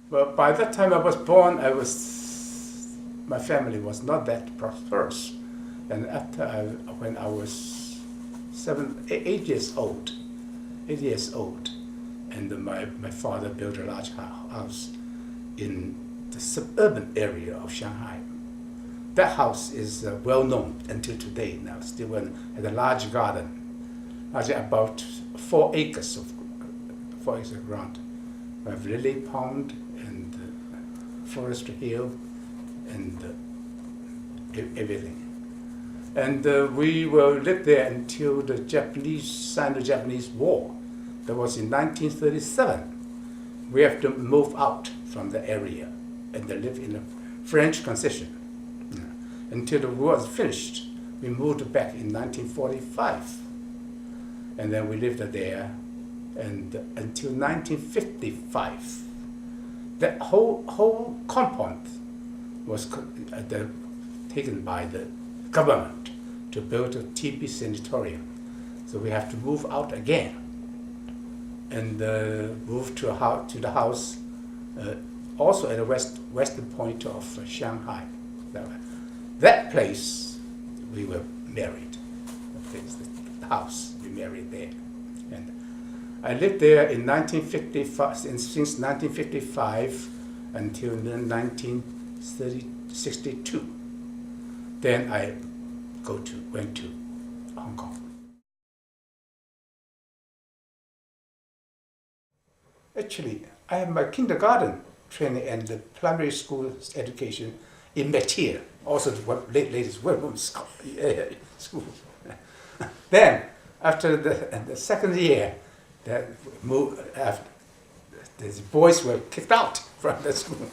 Well, by the time I was born, my family was not that prosperous. And when I was 8 years old, and my father built a large house in the suburban area of Shanghai. That house is well known until today. Now, still has a large garden, about 4 acres of ground. We have lily pond and forest hill and everything. And we will live there until the Sino-Japanese War. That was in 1937. We have to move out from the area and live in a French concession. Until the war was finished, we moved back in 1945. And then we lived there and until 1955. That whole compound was taken by the government to build a TB sanatorium. So we have to move out again and move to the house also at the western point of Shanghai. That place we were married. The house we married there, and I lived there in 1955 since 1955 until 1962. Then I went to Hong Kong. Actually, I have my kindergarten training and the primary school education in Chih, also the latest women's school. Then, after the second year, the boys were kicked out from the school.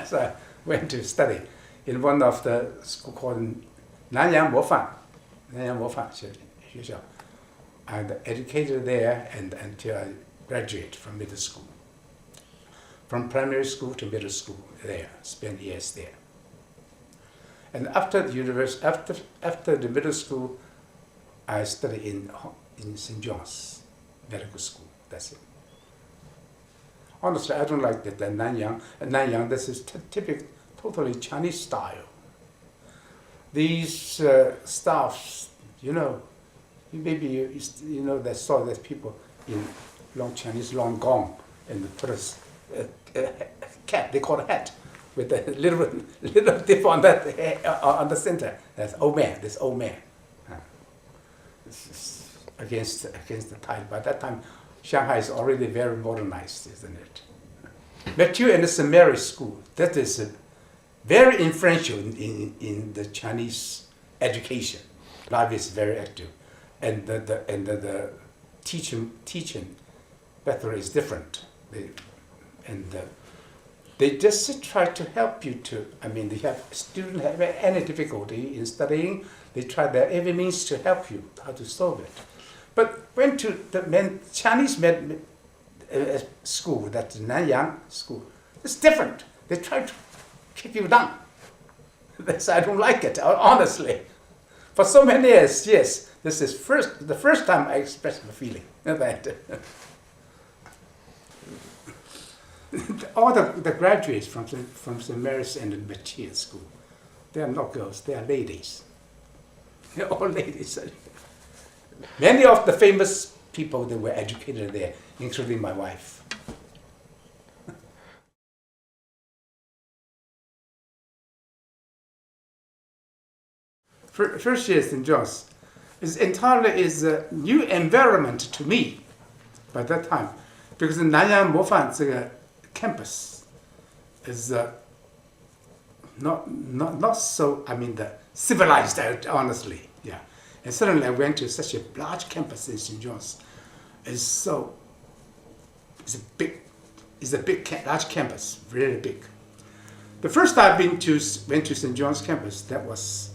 So I went to study in one of the school called Nanyang Mofan 学校, and educated there until I graduated from middle school. From primary school to middle school there, spent years there. And after the middle school, I studied in St. John's Medical School. That's it. Honestly, I don't like the Nanyang. Nanyang, this is totally Chinese style. These staffs, maybe you know they saw that people in Chinese long gong and put a cap, they call it a hat, with a little dip on that on the center. That's old man. This old man. This is against the tide. By that time, Shanghai is already very modernized, isn't it? Matthew and the St. Mary's School. That is very influential in the Chinese education. Life is very active, and the teaching method is different. They just try to help you to. They have students have any difficulty in studying. They try their every means to help you how to solve it. But went to the Chinese school, that's Nanyang school. It's different. They try to kick you down. I don't like it, honestly. For so many years, yes, this is the first time I expressed my feeling that. All the graduates from St. Mary's and the Chih School, they are not girls, they are ladies. They're all ladies. Many of the famous people that were educated there, including my wife. First year St. John's is entirely a new environment to me by that time, because the Nanyang Mofan campus is not so, the civilized, honestly, yeah. And suddenly I went to such a large campus in St. John's. It's a large campus, really big. The first time I went to St. John's campus, that was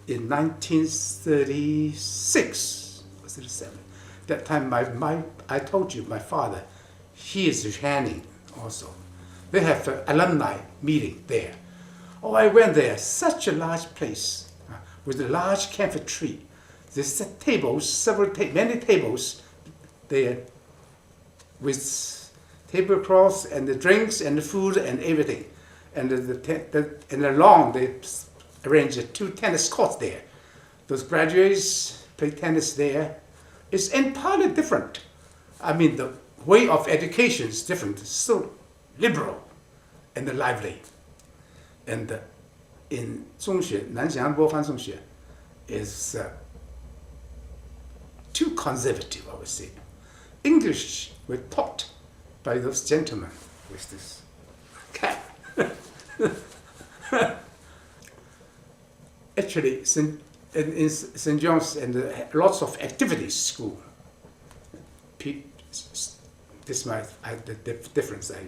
in 1936 or 37. That time I told you, my father, he is Johannean also. They have an alumni meeting there. Oh, I went there, such a large place with a large camphor tree. There's tables, many tables there with tablecloths and the drinks and the food and everything. And in the lawn, they arranged 2 tennis courts there. Those graduates play tennis there. It's entirely different. I mean, the way of education is different. It's so liberal and lively. And in 中学, Nanxiang Bofan 中学 is too conservative, I would say. English were taught by those gentlemen with this cap. Actually, in St. John's and lots of activities school. This might the difference I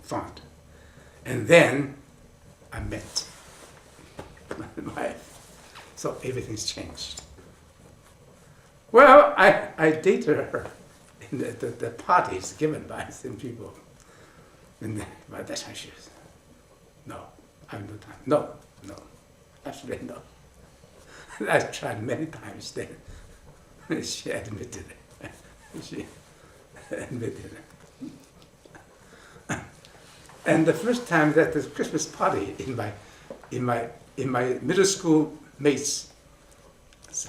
found. And then I met my wife. So everything's changed. Well, I dated her in the parties given by some people. And by that time she was, no, I have no time. No, absolutely no. I tried many times then. She admitted it. She admitted it. And the first time that the Christmas party in my middle school mate's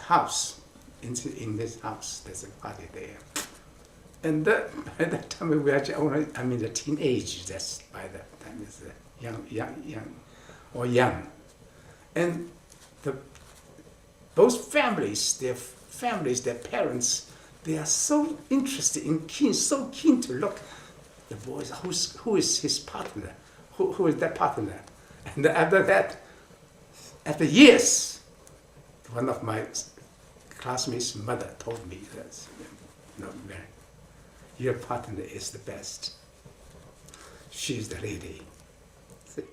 house, in this house, there's a party there. And by that time we were actually only, the teenage, that's by that time is young. And those families, their parents, they are so interested and so keen to look the boys, who is his partner, who is that partner. And after that, after years, one of my classmates' mother told me that, Mary, your partner is the best. She's the lady. See?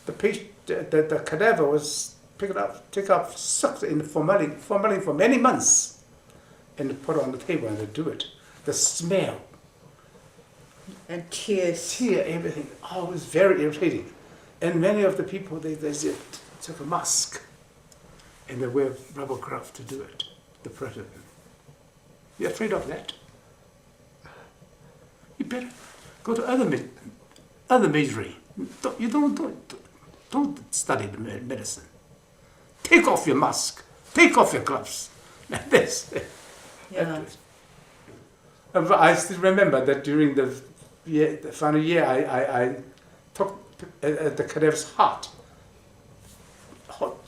The cadaver was picked up, sucked in formalin for many months, and put on the table and do it. The smell. And tears. Everything. Oh, it was very irritating. And many of the people, they took a mask and they wear rubber gloves to do it, the president. You're afraid of that? You better go to other majoring. Don't study the medicine. Take off your mask. Take off your gloves. Like this. Yeah. I still remember that during the final year, I took the cadaver's heart,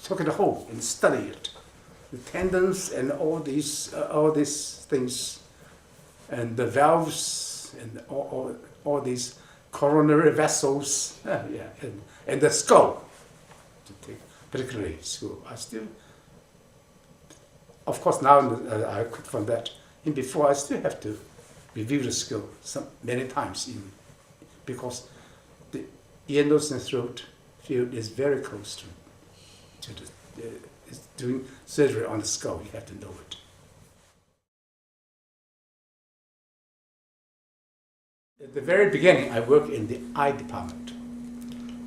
took it home and studied it, the tendons and all these things, and the valves and all these coronary vessels, and the skull, to take particularly school. I still, of course, now I quit from that. And before, I still have to review the skill many times, because the ear, nose, and throat field is very close to doing surgery on the skull. You have to know it. At the very beginning, I worked in the eye department,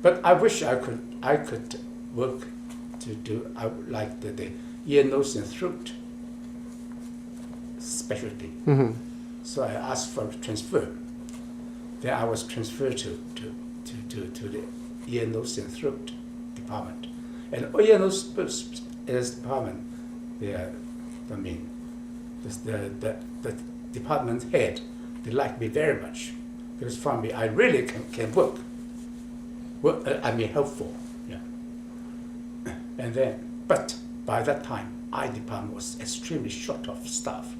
but I wish I could work to do like the ear, nose, and throat specialty. Mm-hmm. So I asked for a transfer. Then I was transferred to the ear, nose, and throat department. And ear, nose, department, the department head, they liked me very much. Because for me, I really can work. Helpful. Yeah. And then, but by that time, eye department was extremely short of staff.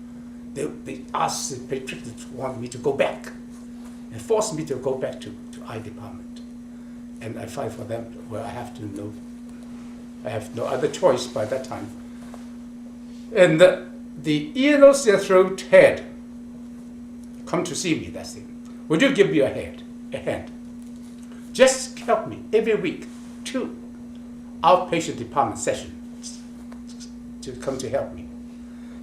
They asked the pediatrician to want me to go back, and forced me to go back to eye department. And I fight for them. Well, I have no other choice by that time. And the ear, nose, and throat head come to see me. That's it. Would you give me a hand? Just help me every week 2 outpatient department sessions to come to help me.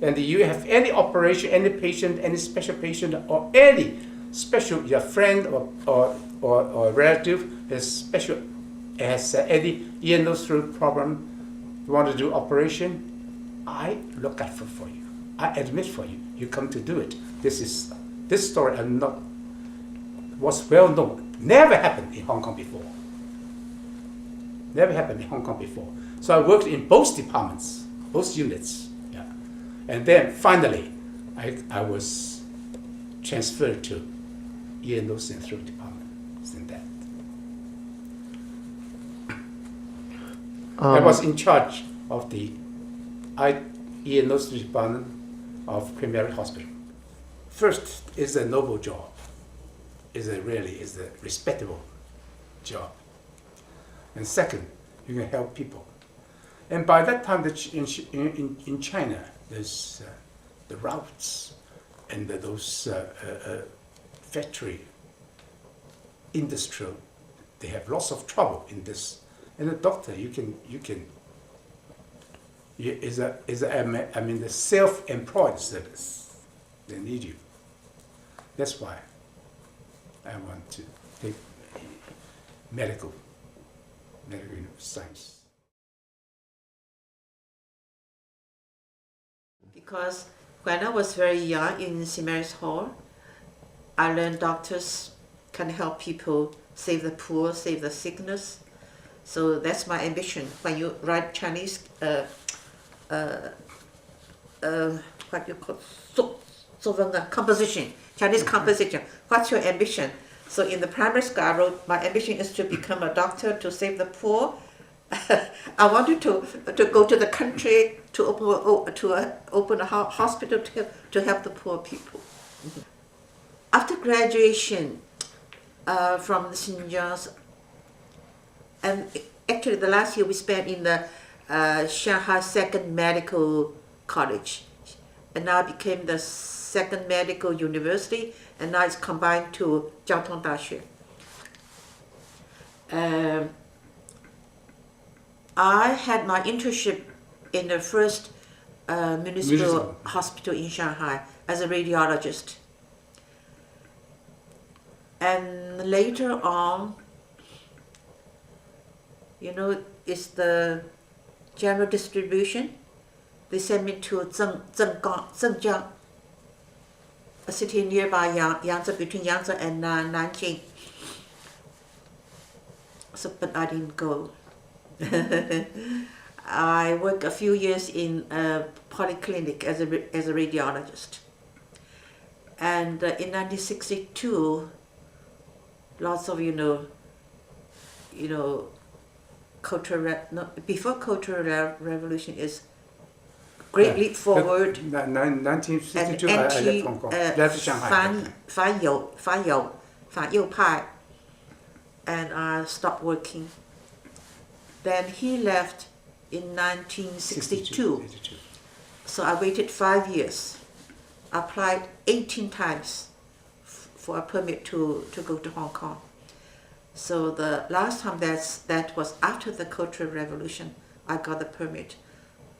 And you have any operation, any patient, any special patient, or any special your friend or relative has any ear, nose, throat problem, you want to do operation, I look after for you. I admit for you, you come to do it. This story was well known. Never happened in Hong Kong before. Never happened in Hong Kong before. So I worked in both departments, both units. Yeah. And then finally, I was transferred to nose and throat department. In that. I was in charge of the ear, nose department of Primary Hospital. First is a noble job. Is a respectable job. And second, you can help people. And by that time, in China, there's the routes and those factory, industrial, they have lots of trouble in this. And the doctor, the self-employed service. They need you. That's why I want to take medical science. Because when I was very young in St. Mary's Hall, I learned doctors can help people save the poor, save the sickness. So that's my ambition. When you write Chinese, what you call composition, Chinese composition. What's your ambition? So in the primary school, I wrote, my ambition is to become a doctor to save the poor. I wanted to go to the country to open a hospital to help the poor people. After graduation from the St. John's, and actually the last year we spent in the Shanghai Second Medical College, and now it became the Second Medical University, and now it's combined to Jiao Tong Daxue. I had my internship in the first municipal hospital in Shanghai as a radiologist. And later on, it's the general distribution. They sent me to Zhenjiang, a city nearby Yangtze, between Yangtze and Nanjing. So, but I didn't go. I worked a few years in a polyclinic as a radiologist. And in 1962, lots of, before Cultural Revolution is great leap forward. 1962, I left Hong Kong, left Shanghai. 反右派, and I stopped working. Then he left in 1962. So I waited 5 years. I applied 18 times for a permit to go to Hong Kong. So the last time that was after the Cultural Revolution, I got the permit.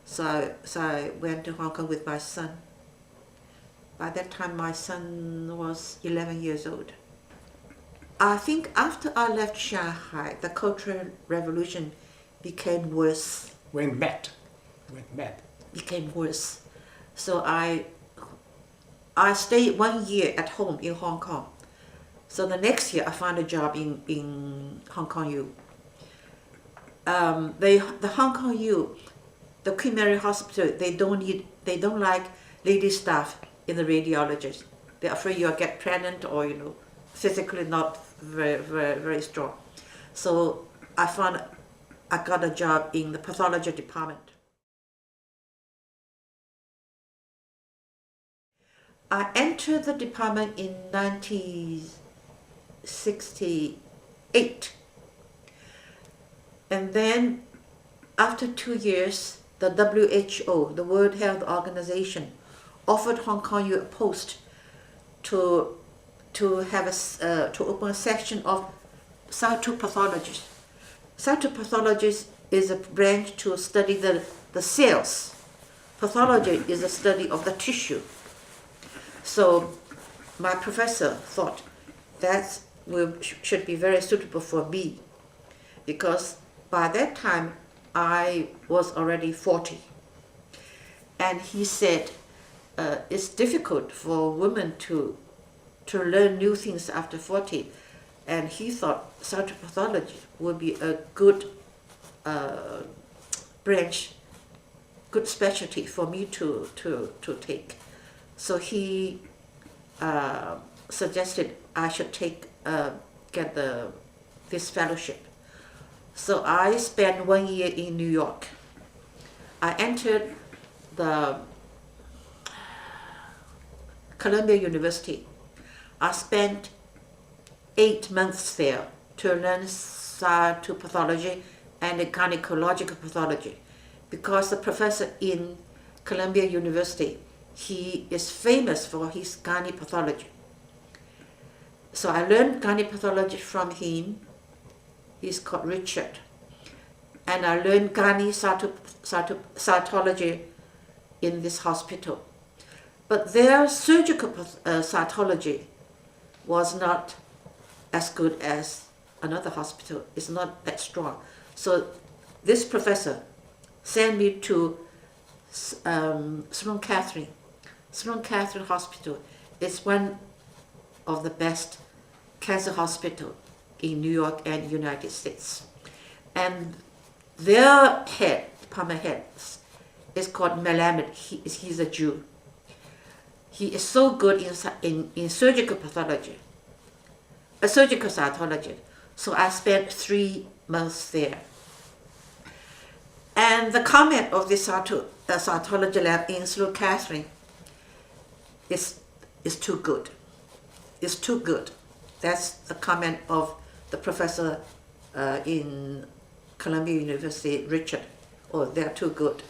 So I went to Hong Kong with my son. By that time, my son was 11 years old. I think after I left Shanghai, the Cultural Revolution became worse. Went mad. Became worse. So I stayed 1 year at home in Hong Kong. So the next year I found a job in Hong Kong U. The Hong Kong U, the Queen Mary Hospital, they don't like lady staff in the radiologist. They're afraid you'll get pregnant or physically not very strong. So I got a job in the pathology department. I entered the department in 1968. And then after 2 years, the WHO, the World Health Organization, offered Hong Kong U a post to open a section of cytopathology. Cytopathology is a branch to study the cells. Pathology is a study of the tissue. So my professor thought that should be very suitable for me, because by that time I was already 40. And he said, it's difficult for women to learn new things after 40, and he thought cytopathology would be a good branch, good specialty for me to take. So he suggested I should get this fellowship. So I spent 1 year in New York. I entered the Columbia University. I spent 8 months there to learn cytopathology and gynecological pathology, because the professor in Columbia University, he is famous for his gynepathology. So I learned gynepathology from him. He's called Richard. And I learned cytology in this hospital. But their surgical cytology was not as good as another hospital. It's not that strong. So this professor sent me to Sloan Kettering. Sloan Kettering Hospital is one of the best cancer hospital in New York and United States. And their department head, is called Melamed. He's a Jew. He is so good in surgical pathology, surgical cytology. So I spent 3 months there. And the comment of this cytology lab in Sloan Kettering is too good. It's too good. That's the comment of the professor in Columbia University, Richard. Oh, they're too good.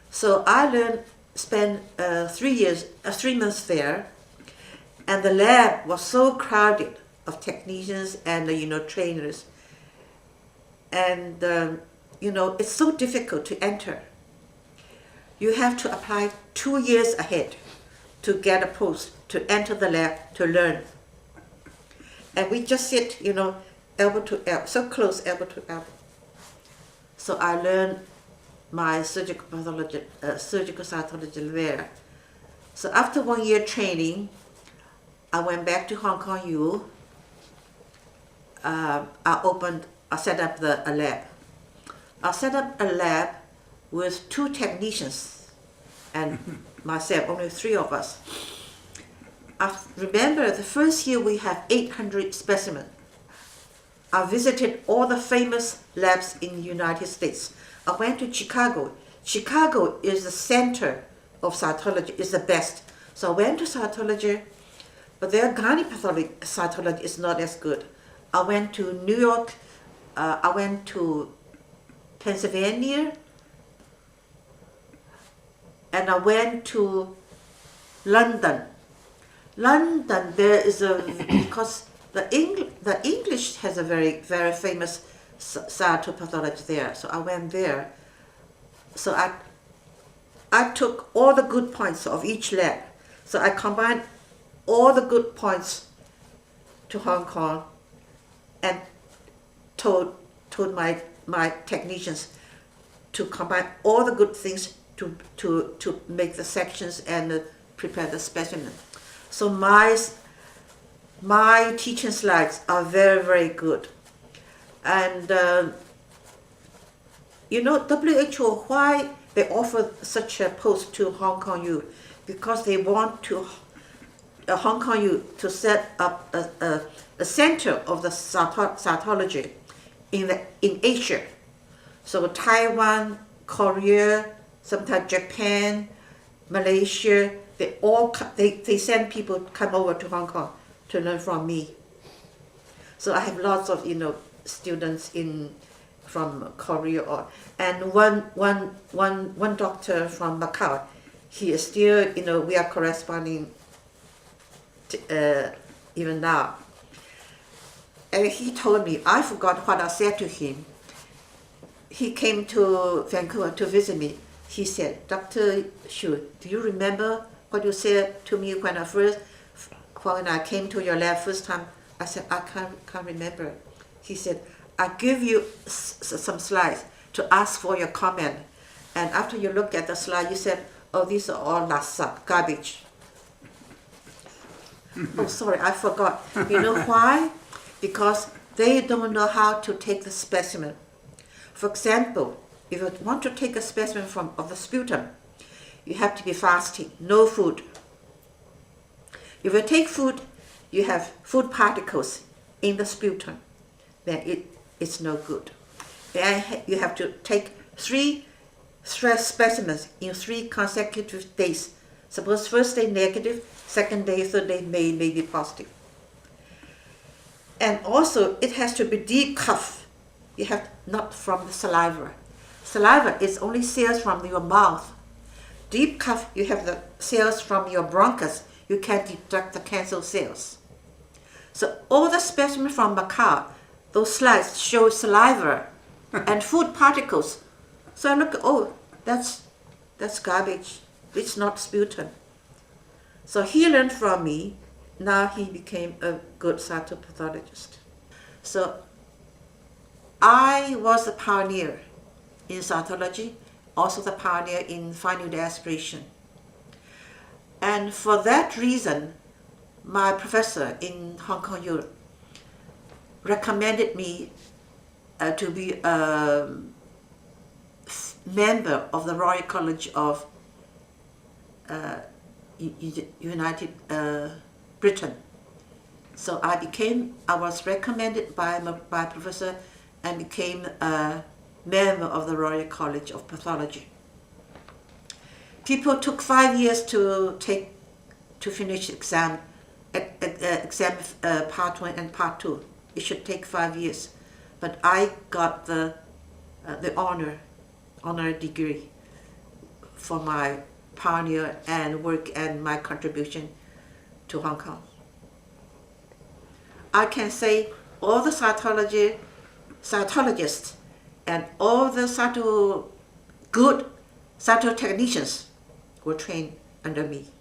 So I spent 3 months there, and the lab was so crowded of technicians and trainers, and it's so difficult to enter. You have to apply 2 years ahead to get a post, to enter the lab, to learn. And we just sit, elbow to elbow, so close, elbow to elbow. So I learned my surgical pathology, surgical cytology there. So after 1 year training, I went back to Hong Kong U. I set up a lab. I set up a lab with 2 technicians and myself, only 3 of us. I remember the first year we have 800 specimens. I visited all the famous labs in the United States. I went to Chicago. Chicago is the center of cytology, is the best. So I went to cytology, but their gynepathology cytology is not as good. I went to New York, I went to Pennsylvania, and I went to London. London, there is because the English has a very, very famous cytopathology there. So I went there. So I took all the good points of each lab. So I combined all the good points to Hong Kong and told my technicians to combine all the good things to make the sections and prepare the specimen. So my teaching slides are very, very good. And WHO, why they offer such a post to Hong Kong U? Because they want to Hong Kong U to set up a center of the cytology in Asia. So Taiwan, Korea, sometimes Japan, Malaysia, they send people come over to Hong Kong to learn from me. So I have lots of students from Korea, and one doctor from Macau. He is still we are corresponding even now. And he told me, I forgot what I said to him. He came to Vancouver to visit me. He said, Dr. Xu, do you remember what you said to me when I came to your lab first time? I said, I can't remember. He said, I give you some slides to ask for your comment. And after you look at the slide, you said, Oh, these are all lasa, garbage. Oh, sorry, I forgot. You know why? Because they don't know how to take the specimen. For example, if you want to take a specimen of the sputum, you have to be fasting, no food. If you take food, you have food particles in the sputum, then it's no good. Then you have to take 3 stress specimens in 3 consecutive days. Suppose first day negative, second day, third day may be positive. And also it has to be deep cough. You have not from the saliva. Saliva is only cells from your mouth. Deep cough, you have the cells from your bronchus. You can detect the cancer cells. So all the specimens from Macau, those slides show saliva and food particles. So I look, oh, that's garbage. It's not sputum. So he learned from me. Now he became a good cytopathologist. So I was the pioneer in cytology, also the pioneer in finding the aspiration. And for that reason, my professor in Hong Kong, Europe, recommended me to be a member of the Royal College of United Britain. So I was recommended by my professor and became a member of the Royal College of Pathology. People took 5 years to finish exam part 1 and part 2. It should take 5 years, but I got the honor degree for my pioneer and work and my contribution to Hong Kong. I can say all the cytologists and all the good cytotechnicians were trained under me.